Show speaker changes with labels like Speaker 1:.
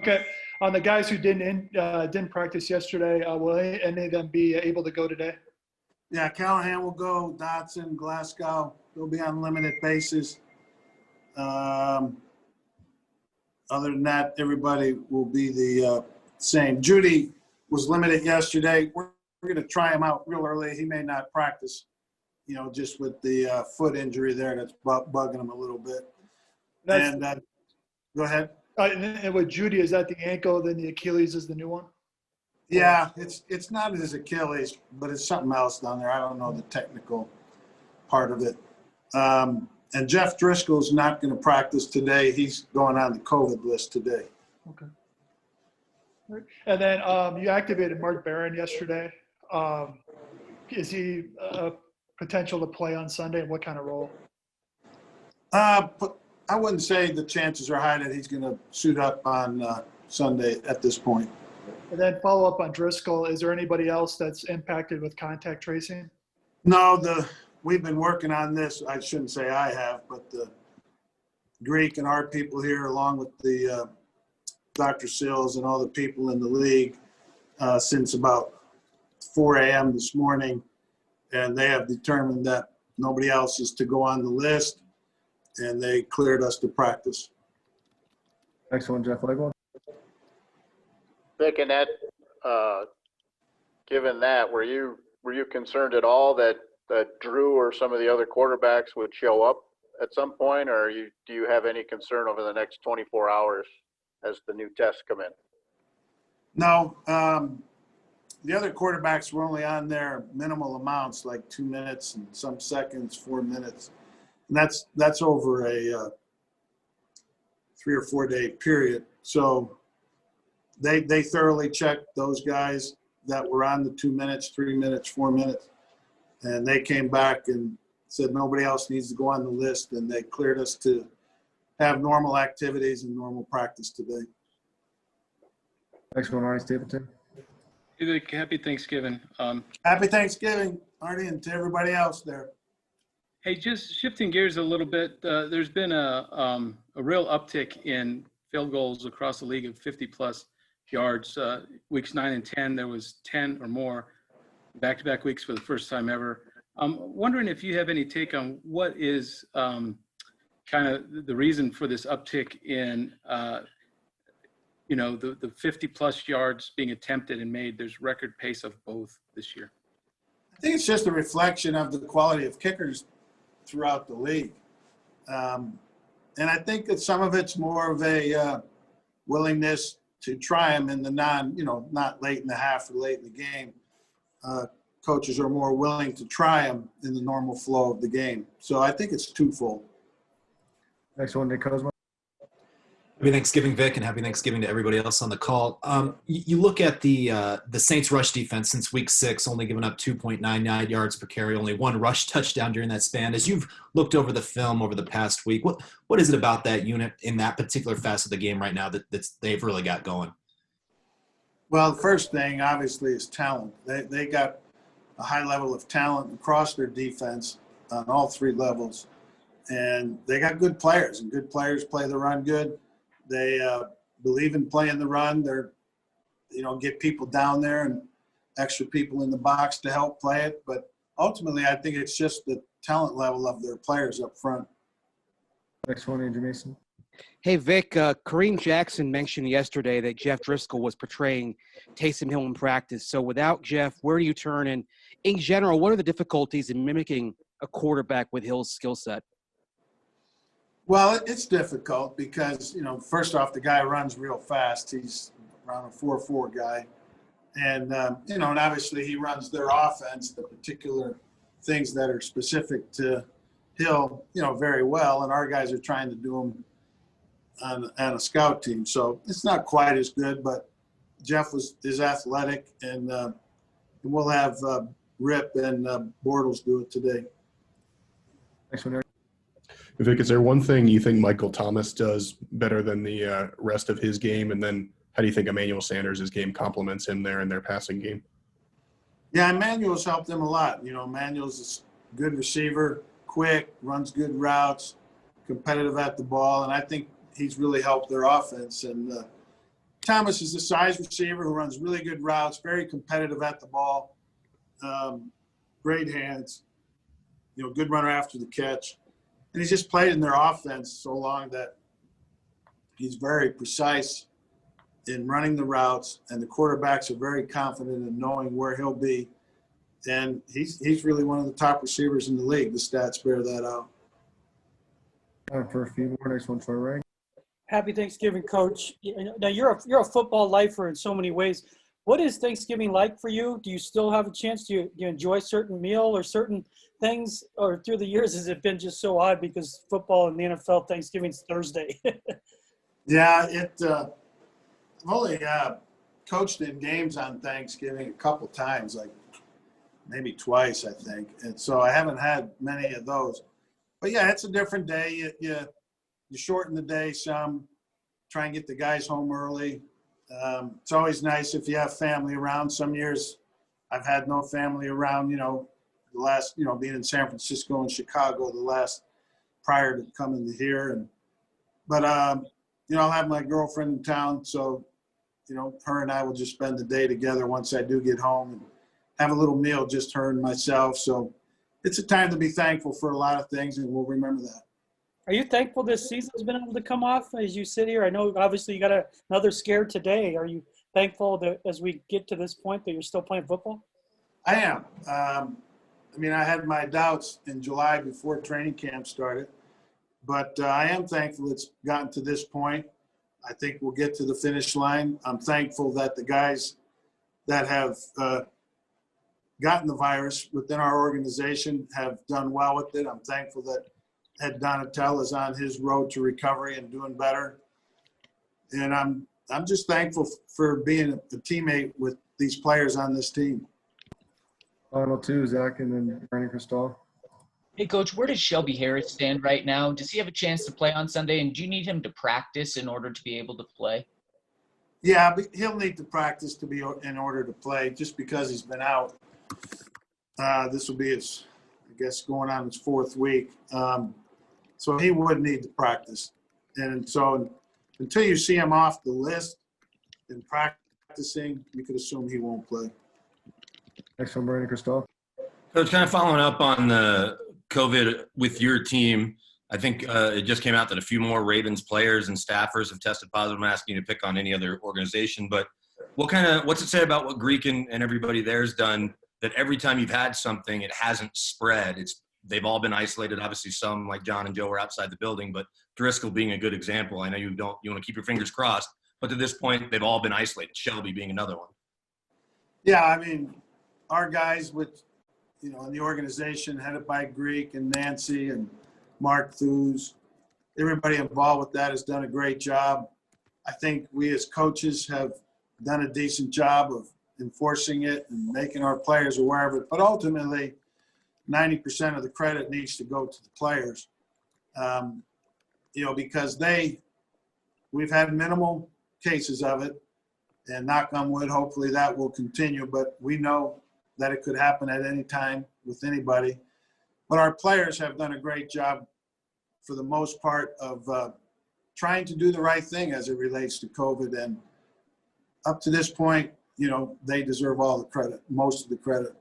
Speaker 1: Okay. On the guys who didn't practice yesterday, will any of them be able to go today?
Speaker 2: Yeah, Callahan will go. Dotson, Glasgow, they'll be on limited basis. Other than that, everybody will be the same. Judy was limited yesterday. We're going to try him out real early. He may not practice, just with the foot injury there that's bugging him a little bit. Go ahead.
Speaker 1: And with Judy, is that the ankle? Then the Achilles is the new one?
Speaker 2: Yeah, it's not his Achilles, but it's something else down there. I don't know the technical part of it. And Jeff Driscoll's not going to practice today. He's going on the COVID list today.
Speaker 1: Okay. And then you activated Mark Barron yesterday. Is he potential to play on Sunday, and what kind of role?
Speaker 2: But I wouldn't say the chances are high that he's going to suit up on Sunday at this point.
Speaker 1: And then follow up on Driscoll. Is there anybody else that's impacted with contact tracing?
Speaker 2: No, we've been working on this. I shouldn't say I have, but the Greek and our people here, along with the Dr. Sills and all the people in the league, since about 4 a.m. this morning, and they have determined that nobody else is to go on the list, and they cleared us to practice.
Speaker 3: Next one, Jeff Legwell.
Speaker 4: Vic, and that, given that, were you concerned at all that Drew or some of the other quarterbacks would show up at some point, or do you have any concern over the next 24 hours as the new tests come in?
Speaker 2: No, the other quarterbacks were only on there minimal amounts, like 2 minutes and some seconds, 4 minutes, and that's over a 3 or 4 day period. So they thoroughly checked those guys that were on the 2 minutes, 3 minutes, 4 minutes, and they came back and said nobody else needs to go on the list, and they cleared us to have normal activities and normal practice today.
Speaker 3: Next one, Arnie Stapleton.
Speaker 5: Hey, Vic, happy Thanksgiving.
Speaker 2: Happy Thanksgiving, Artie, and to everybody else there.
Speaker 5: Hey, just shifting gears a little bit, there's been a real uptick in field goals across the league of 50-plus yards. Weeks 9 and 10, there was 10 or more back-to-back weeks for the first time ever. I'm wondering if you have any take on what is kind of the reason for this uptick in, the 50-plus yards being attempted and made. There's record pace of both this year.
Speaker 2: I think it's just a reflection of the quality of kickers throughout the league. And I think that some of it's more of a willingness to try them in the not late in the half or late in the game. Coaches are more willing to try them in the normal flow of the game. So I think it's twofold.
Speaker 3: Next one, Nick Kozma.
Speaker 6: Happy Thanksgiving, Vic, and happy Thanksgiving to everybody else on the call. You look at the Saints rush defense since week 6, only giving up 2.99 yards per carry, only 1 rush touchdown during that span. As you've looked over the film over the past week, what is it about that unit in that particular facet of the game right now that they've really got going?
Speaker 2: Well, the first thing, obviously, is talent. They got a high level of talent across their defense on all 3 levels. And they got good players, and good players play the run good. They believe in playing the run. They're, get people down there and extra people in the box to help play it. But ultimately, I think it's just the talent level of their players up front.
Speaker 3: Next one, Andrew Mason.
Speaker 7: Hey, Vic, Kareem Jackson mentioned yesterday that Jeff Driscoll was portraying Taysom Hill in practice. So without Jeff, where do you turn? And in general, what are the difficulties in mimicking a quarterback with Hill's skill set?
Speaker 2: Well, it's difficult because, first off, the guy runs real fast. He's around a 4.4 guy. And, and obviously he runs their offense, the particular things that are specific to Hill, very well. And our guys are trying to do them on a scout team. So it's not quite as good, but Jeff is athletic, and we'll have Rip and Bortles do it today.
Speaker 3: Next one, Eric.
Speaker 8: Vic, is there one thing you think Michael Thomas does better than the rest of his game? And then how do you think Emmanuel Sanders' game complements him there in their passing game?
Speaker 2: Yeah, Emmanuel's helped them a lot. Emmanuel's a good receiver, quick, runs good routes, competitive at the ball, and I think he's really helped their offense. And Thomas is a size receiver who runs really good routes, very competitive at the ball, great hands, good runner after the catch. And he's just played in their offense so long that he's very precise in running the routes, and the quarterbacks are very confident in knowing where he'll be. And he's really one of the top receivers in the league. The stats bear that out.
Speaker 3: Time for a few more. Next one, Troy Ray.
Speaker 9: Happy Thanksgiving, Coach. Now you're a football lifer in so many ways. What is Thanksgiving like for you? Do you still have a chance? Do you enjoy certain meal or certain things? Or through the years, has it been just so odd because football and the NFL Thanksgiving's Thursday?
Speaker 2: Yeah, I've only coached in games on Thanksgiving a couple times, like maybe twice, I think. And so I haven't had many of those. But yeah, it's a different day. You shorten the day some, try and get the guys home early. It's always nice if you have family around. Some years I've had no family around, the last, being in San Francisco and Chicago, the last prior to coming to here. But I'll have my girlfriend in town. So, her and I will just spend the day together once I do get home and have a little meal, just her and myself. So it's a time to be thankful for a lot of things, and we'll remember that.
Speaker 9: Are you thankful this season's been able to come off as you sit here? I know obviously you got another scare today. Are you thankful that as we get to this point that you're still playing football?
Speaker 2: I am. I had my doubts in July before training camp started, but I am thankful it's gotten to this point. I think we'll get to the finish line. I'm thankful that the guys that have gotten the virus within our organization have done well with it. I'm thankful that Ed Donatel is on his road to recovery and doing better. And I'm just thankful for being a teammate with these players on this team.
Speaker 3: Final two, Zach, and then Brandon Cristal.
Speaker 10: Hey, Coach, where does Shelby Harris stand right now? Does he have a chance to play on Sunday, and do you need him to practice in order to be able to play?
Speaker 2: Yeah, but he'll need to practice to be in order to play just because he's been out. This will be his, going on his fourth week. So he would need to practice. And so until you see him off the list and practicing, you could assume he won't play.
Speaker 3: Next one, Brandon Cristal.
Speaker 11: Coach, kind of following up on the COVID with your team, I think it just came out that a few more Ravens players and staffers have tested positive. I'm asking you to pick on any other organization, but what's it say about what Greek and everybody there's done that every time you've had something, it hasn't spread? They've all been isolated. Obviously, some like John and Joe were outside the building, but Driscoll being a good example. I know you want to keep your fingers crossed, but to this point, they've all been isolated. Shelby being another one.
Speaker 2: Yeah, our guys in the organization headed by Greek and Nancy and Mark Thews, everybody involved with that has done a great job. I think we as coaches have done a decent job of enforcing it and making our players aware of it. But ultimately, 90% of the credit needs to go to the players, because we've had minimal cases of it, and knock on wood, hopefully that will continue. But we know that it could happen at any time with anybody. But our players have done a great job for the most part of trying to do the right thing as it relates to COVID. And up to this point, they deserve all the credit, most of the credit.